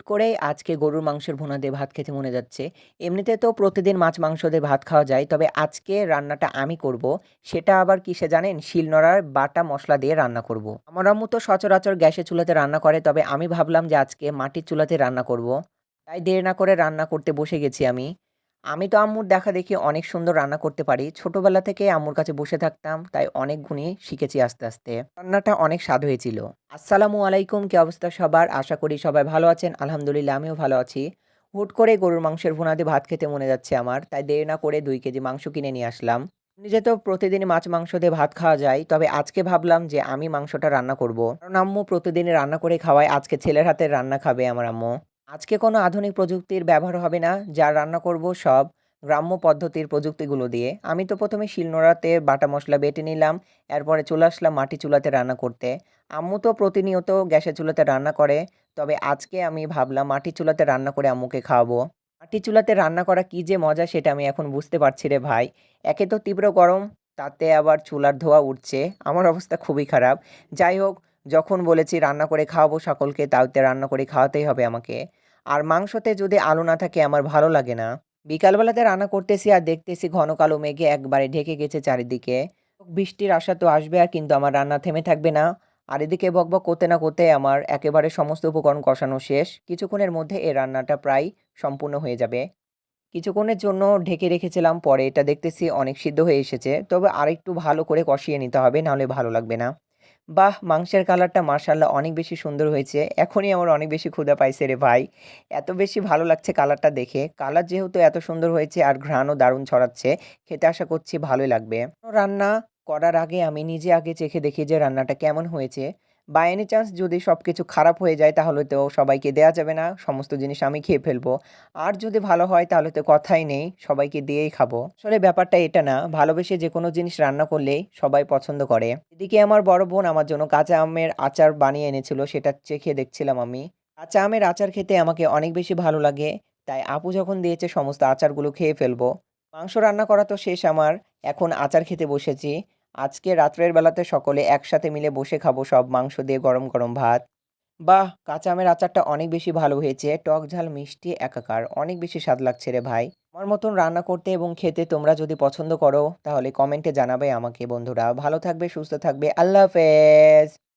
করেই আজকে গরুর মাংসের ভুনা দিয়ে ভাত খেতে মনে যাচ্ছে। এমনিতে তো প্রতিদিন মাছ মাংস দিয়ে ভাত খাওয়া যায়। তবে আজকে রান্নাটা আমি করব। সেটা আবার কিসে জানেন? শিলনোড়ার বাটা মসলা দিয়ে রান্না করব। আমার আম্মু তো সচরাচর গ্যাসের চুলাতে রান্না করে। তবে আমি ভাবলাম যে আজকে মাটির চুলাতে রান্না করব। তাই দেরি না করে রান্না করতে বসে গেছি আমি। আমি তো আম্মুর দেখাদেখি অনেক সুন্দর রান্না করতে পারি। ছোটবেলা থেকে আম্মুর কাছে বসে থাকতাম। তাই অনেক গুণই শিখেছি আস্তে, আস্তে। রান্নাটা অনেক স্বাদ হয়েছিল। আসসালামু আলাইকুম। কি অবস্থা সবার? আশা করি সবাই ভালো আছেন। আলহামদুলিল্লাহ আমিও ভালো আছি। হুট করে গরুর মাংসের ভুনা দিয়ে ভাত খেতে মনে যাচ্ছে আমার। তাই দেরি না করে ২ কেজি মাংস কিনে নিয়ে আসলাম। নিজে তো প্রতিদিনই মাছ মাংস দিয়ে ভাত খাওয়া যায়। তবে আজকে ভাবলাম যে আমি মাংসটা রান্না করব। কারণ আম্মু প্রতিদিনই রান্না করে খাওয়ায়। আজকে ছেলের হাতের রান্না খাবে আমার আম্মু। আজকে কোনো আধুনিক প্রযুক্তির ব্যবহার হবে না। যা রান্না করব সব গ্রাম্য পদ্ধতির প্রযুক্তিগুলো দিয়ে। আমি তো ১ম এ শিলনোড়াতে বাটা মসলা বেটে নিলাম। এরপরে চলে আসলাম মাটির চুলাতে রান্না করতে। আম্মু তো প্রতিনিয়ত গ্যাসের চুলাতে রান্না করে। তবে আজকে আমি ভাবলাম মাটির চুলাতে রান্না করে আম্মুকে খাওয়াবো। মাটির চুলাতে রান্না করা কি যে মজা সেটা আমি এখন বুঝতে পারছি রে ভাই। একে তো তীব্র গরম, তাতে আবার চুলার ধোঁয়া উঠছে। আমার অবস্থা খুবই খারাপ। যাই হোক, যখন বলেছি রান্না করে খাওয়াবো সকলকে, তাইতে রান্না করে খাওয়াতেই হবে আমাকে। আর মাংসতে যদি আলু না থাকে আমার ভালো লাগে না। বিকালবেলাতে রান্না করতেছি আর দেখতেছি ঘন কালো মেঘে একবারে ঢেকে গেছে চারিদিকে। বৃষ্টির আশা তো আসবে আর কিন্তু আমার রান্না থেমে থাকবে না। আর এদিকে বকবক করতে না করতে আমার একেবারে সমস্ত উপকরণ কষানো শেষ। কিছুক্ষণের মধ্যে এই রান্নাটা প্রায় সম্পূর্ণ হয়ে যাবে। কিছুক্ষণের জন্য ঢেকে রেখেছিলাম, পরে এটা দেখতেছি অনেক সিদ্ধ হয়ে এসেছে। তবে আরেকটু ভালো করে কষিয়ে নিতে হবে, নাহলে ভালো লাগবে না। বাহ! মাংসের কালারটা মাশাআল্লাহ অনেক বেশি সুন্দর হয়েছে। এখনই আমার অনেক বেশি ক্ষুধা পাইছে রে ভাই। এত বেশি ভালো লাগছে কালারটা দেখে। কালার যেহেতু এত সুন্দর হয়েছে আর ঘ্রাণও দারুণ ছড়াচ্ছে, খেতে আশা করছি ভালোই লাগবে। রান্না করার আগে আমি নিজে আগে চেখে দেখি যে রান্নাটা কেমন হয়েছে। বাই এনি চান্স যদি সবকিছু খারাপ হয়ে যায় তাহলে তো সবাইকে দেয়া যাবে না। সমস্ত জিনিস আমি খেয়ে ফেলবো। আর যদি ভালো হয় তাহলে তো কথাই নেই, সবাইকে দিয়েই খাবো। আসলে ব্যাপারটা এটা না, ভালোবেসে যেকোনো জিনিস রান্না করলেই সবাই পছন্দ করে। এদিকে আমার বড় বোন আমার জন্য কাঁচা আমের আচার বানিয়ে এনেছিল, সেটা চেখে দেখছিলাম আমি। কাঁচা আমের আচার খেতে আমাকে অনেক বেশি ভালো লাগে। তাই আপু যখন দিয়েছে সমস্ত আচারগুলো খেয়ে ফেলবো। মাংস রান্না করা তো শেষ আমার। এখন আচার খেতে বসেছি। আজকে রাত্রের বেলাতে সকলে একসাথে মিলে বসে খাবো সব মাংস দিয়ে গরম, গরম ভাত। বাহ! কাঁচা আমের আচারটা অনেক বেশি ভালো হয়েছে। টক, ঝাল, মিষ্টি একাকার। অনেক বেশি স্বাদ লাগছে রে ভাই। আমার মতন রান্না করতে এবং খেতে তোমরা যদি পছন্দ করো তাহলে কমেন্টে জানাবে আমাকে বন্ধুরা। ভালো থাকবে, সুস্থ থাকবে। আল্লাহ হাফেজ।